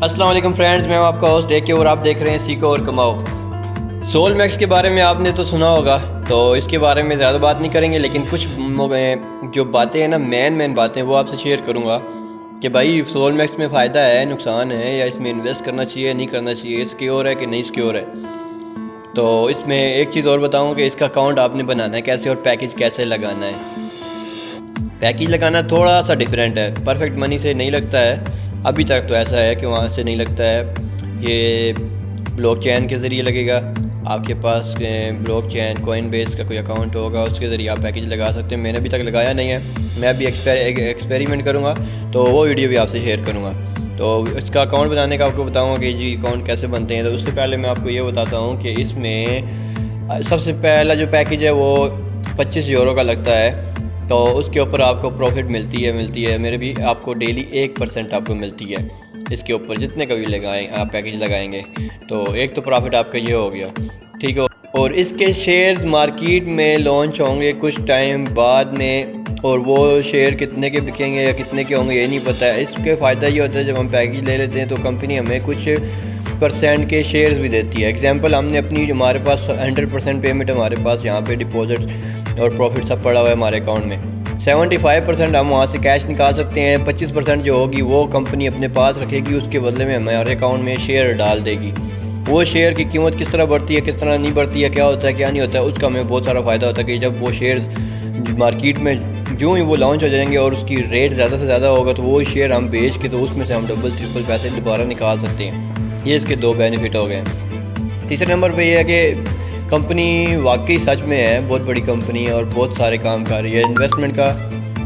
अस्सलाम वालेकुम फ्रेंड्स, मैं हूं आपका होस्ट डेके और आप देख रहे हैं सीखो और कमाओ। सोल मैक्स के बारे में आपने तो सुना होगा, तो इसके बारे में ज़्यादा बात नहीं करेंगे, लेकिन कुछ जो बातें हैं ना, मेन बातें वो आपसे शेयर करूंगा कि भाई सोल मैक्स में फ़ायदा है, नुकसान है, या इसमें इन्वेस्ट करना चाहिए नहीं करना चाहिए, सिक्योर है कि नहीं सिक्योर है। तो इसमें एक चीज़ और बताऊँ कि इसका अकाउंट आपने बनाना है कैसे और पैकेज कैसे लगाना है। पैकेज लगाना थोड़ा सा डिफरेंट है, परफेक्ट मनी से नहीं लगता है। अभी तक तो ऐसा है कि वहाँ से नहीं लगता है। ये ब्लॉकचेन के ज़रिए लगेगा। आपके पास ब्लॉकचेन कोइनबेस का कोई अकाउंट होगा, उसके ज़रिए आप पैकेज लगा सकते हैं। मैंने अभी तक लगाया नहीं है, मैं अभी एक्सपेरिमेंट करूँगा, तो वो वीडियो भी आपसे शेयर करूँगा। तो इसका अकाउंट बनाने का आपको बताऊँगा कि जी अकाउंट कैसे बनते हैं। तो उससे पहले मैं आपको ये बताता हूँ कि इसमें सबसे पहला जो पैकेज है वो 25 यूरो का लगता है। तो उसके ऊपर आपको प्रॉफिट मिलती है मेरे भी आपको डेली 1% आपको मिलती है इसके ऊपर, जितने कभी लगाएं आप पैकेज लगाएंगे। तो एक तो प्रॉफिट आपका ये हो गया, ठीक है। और इसके शेयर्स मार्केट में लॉन्च होंगे कुछ टाइम बाद में, और वो शेयर कितने के बिकेंगे या कितने के होंगे ये नहीं पता है। इसके फ़ायदा ये होता है जब हम पैकेज ले लेते हैं तो कंपनी हमें कुछ % के शेयर्स भी देती है। एग्जांपल, हमने अपनी हमारे पास 100% पेमेंट हमारे पास यहाँ पे डिपॉजिट और प्रॉफिट सब पड़ा हुआ है हमारे अकाउंट में। 75% हम वहाँ से कैश निकाल सकते हैं। 25% जो होगी वो कंपनी अपने पास रखेगी, उसके बदले में हमारे अकाउंट में शेयर डाल देगी। वो शेयर की कीमत किस तरह बढ़ती है, किस तरह नहीं बढ़ती है, क्या होता है क्या नहीं होता है, उसका हमें बहुत सारा फ़ायदा होता है कि जब वो शेयर्स मार्केट में जो ही वो लॉन्च हो जाएंगे और उसकी रेट ज़्यादा से ज़्यादा होगा, तो वो शेयर हम बेच के तो उसमें से हम डबल ट्रिपल पैसे दोबारा निकाल सकते हैं। ये इसके 2 बेनिफिट हो गए। तीसरे नंबर पे ये है कि कंपनी वाकई सच में है बहुत बड़ी कंपनी है और बहुत सारे काम कर रही है।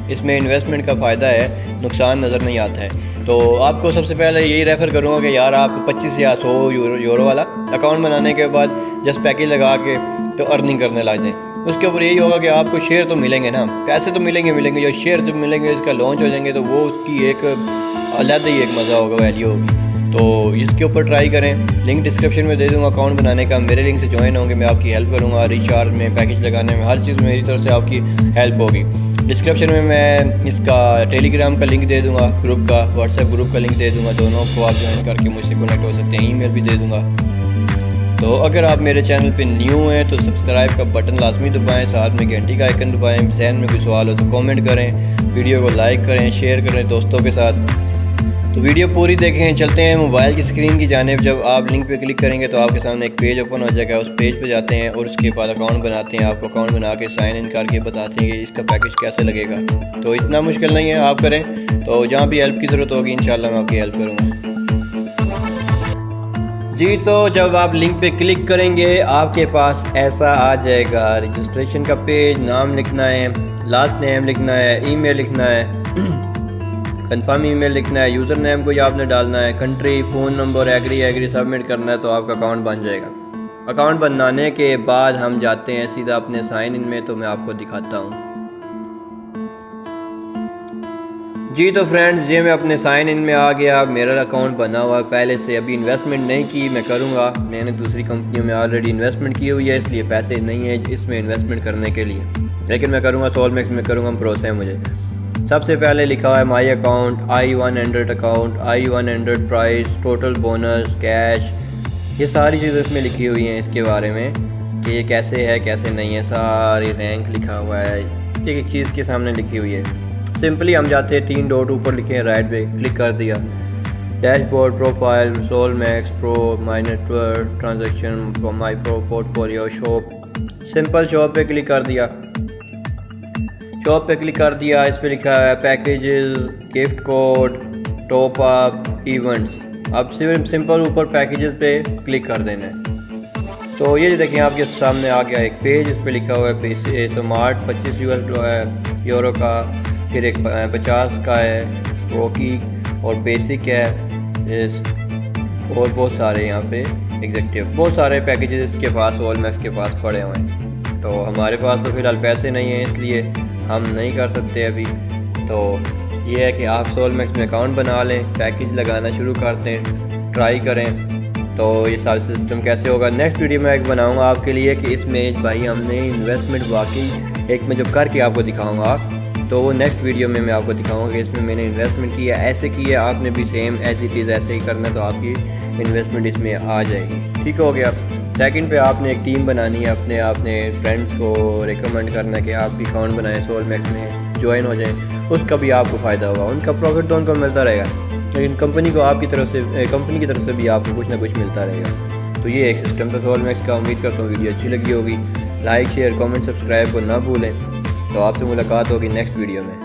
इसमें इन्वेस्टमेंट का फ़ायदा है, नुकसान नज़र नहीं आता है। तो आपको सबसे पहले यही रेफ़र करूँगा कि यार आप 25 या 100 यूरो वाला अकाउंट बनाने के बाद जस्ट पैकेज लगा के तो अर्निंग करने लग जाएँ। उसके ऊपर यही होगा कि आपको शेयर तो मिलेंगे ना, पैसे तो मिलेंगे। जो शेयर जब मिलेंगे, इसका लॉन्च हो जाएंगे, तो वो उसकी एक अलग ही एक मज़ा होगा, वैल्यू होगी। तो इसके ऊपर ट्राई करें। लिंक डिस्क्रिप्शन में दे दूँगा अकाउंट बनाने का। मेरे लिंक से ज्वाइन होंगे, मैं आपकी हेल्प करूँगा रिचार्ज में, पैकेज लगाने में, हर चीज़ में मेरी तरफ से आपकी हेल्प होगी। डिस्क्रिप्शन में मैं इसका टेलीग्राम का लिंक दे दूँगा, ग्रुप का, व्हाट्सएप ग्रुप का लिंक दे दूँगा। दोनों को आप ज्वाइन करके मुझसे कनेक्ट हो सकते हैं। ईमेल भी दे दूँगा। तो अगर आप मेरे चैनल पे न्यू हैं तो सब्सक्राइब का बटन लाजमी दबाएं, साथ में घंटी का आइकन दबाएं। जहन में कोई सवाल हो तो कमेंट करें, वीडियो को लाइक करें, शेयर करें दोस्तों के साथ। तो वीडियो पूरी देखें। चलते हैं मोबाइल की स्क्रीन की जानिब। जब आप लिंक पे क्लिक करेंगे तो आपके सामने एक पेज ओपन हो जाएगा। उस पेज पे जाते हैं और उसके बाद अकाउंट बनाते हैं। आपको अकाउंट बना के साइन इन करके बताते हैं कि इसका पैकेज कैसे लगेगा। तो इतना मुश्किल नहीं है, आप करें। तो जहाँ भी हेल्प की ज़रूरत होगी इंशाल्लाह मैं आपकी हेल्प करूँगा जी। तो जब आप लिंक पे क्लिक करेंगे आपके पास ऐसा आ जाएगा रजिस्ट्रेशन का पेज। नाम लिखना है, लास्ट नेम लिखना है, ईमेल लिखना है, कंफर्म ईमेल लिखना है, यूज़र नेम को आपने डालना है, country, phone number, agree submit करना है, तो आपका अकाउंट बन जाएगा। अकाउंट बनाने के बाद हम जाते हैं सीधा अपने साइन इन में। तो मैं आपको दिखाता हूँ जी। तो फ्रेंड्स, ये मैं अपने साइन इन में आ गया। मेरा अकाउंट बना हुआ है पहले से, अभी इन्वेस्टमेंट नहीं की, मैं करूँगा। मैंने दूसरी कंपनियों में ऑलरेडी इन्वेस्टमेंट की हुई है, इसलिए पैसे नहीं है इसमें इन्वेस्टमेंट करने के लिए, लेकिन मैं करूँगा। सोल मैक्स में करूँगा, भरोसा है मुझे। सबसे पहले लिखा हुआ है my account, I100 account, I100 price, total bonus, cash, ये सारी चीज़ें इसमें लिखी हुई हैं इसके बारे में कि ये कैसे है कैसे नहीं है। सारी रैंक लिखा हुआ है, एक एक चीज़ के सामने लिखी हुई है। सिंपली हम जाते हैं, 3 डॉट ऊपर लिखे हैं, राइट पे क्लिक कर दिया। Dashboard, profile, soul max pro, my network, transaction, my pro portfolio, shop. Simple shop पे क्लिक कर दिया। शॉप पे क्लिक कर दिया। इस पर लिखा है packages, gift code, top up, events. अब सिर्फ सिंपल ऊपर पैकेजेस पे क्लिक कर देना है। तो ये देखिए आपके सामने आ गया एक पेज, इस पे लिखा हुआ है स्मार्ट 25 यूरो का, फिर एक 50 का है, रॉकी और बेसिक है, और बहुत सारे यहाँ पे एग्जीक्यूटिव, बहुत सारे पैकेजेस इसके पास सोल मैक्स के पास पड़े हुए हैं। तो हमारे पास तो फ़िलहाल पैसे नहीं हैं, इसलिए हम नहीं कर सकते अभी। तो ये है कि आप सोल मैक्स में अकाउंट बना लें, पैकेज लगाना शुरू करते हैं, ट्राई करें। तो ये सारा सिस्टम कैसे होगा नेक्स्ट वीडियो में एक बनाऊंगा आपके लिए कि इसमें भाई हमने इन्वेस्टमेंट वाकई एक में जो करके आपको दिखाऊंगा तो वो नेक्स्ट वीडियो में मैं आपको दिखाऊंगा कि इसमें मैंने इन्वेस्टमेंट की है, ऐसे की है, आपने भी सेम एज इट इज़ ऐसे ही करना, तो आपकी इन्वेस्टमेंट इसमें आ जाएगी। ठीक हो गया। सेकंड पे आपने एक टीम बनानी है, आपने फ्रेंड्स को रिकमेंड करना है कि आप भी अकाउंट बनाएं, सोलमैक्स में ज्वाइन हो जाएं, उसका भी आपको फ़ायदा होगा। उनका प्रॉफिट तो उनको मिलता रहेगा, लेकिन कंपनी की तरफ से भी आपको कुछ ना कुछ मिलता रहेगा। तो ये एक सिस्टम था सोलमैक्स का। उम्मीद करता हूँ वीडियो अच्छी लगी होगी। लाइक शेयर कमेंट सब्सक्राइब को ना भूलें। तो आपसे मुलाकात होगी नेक्स्ट वीडियो में।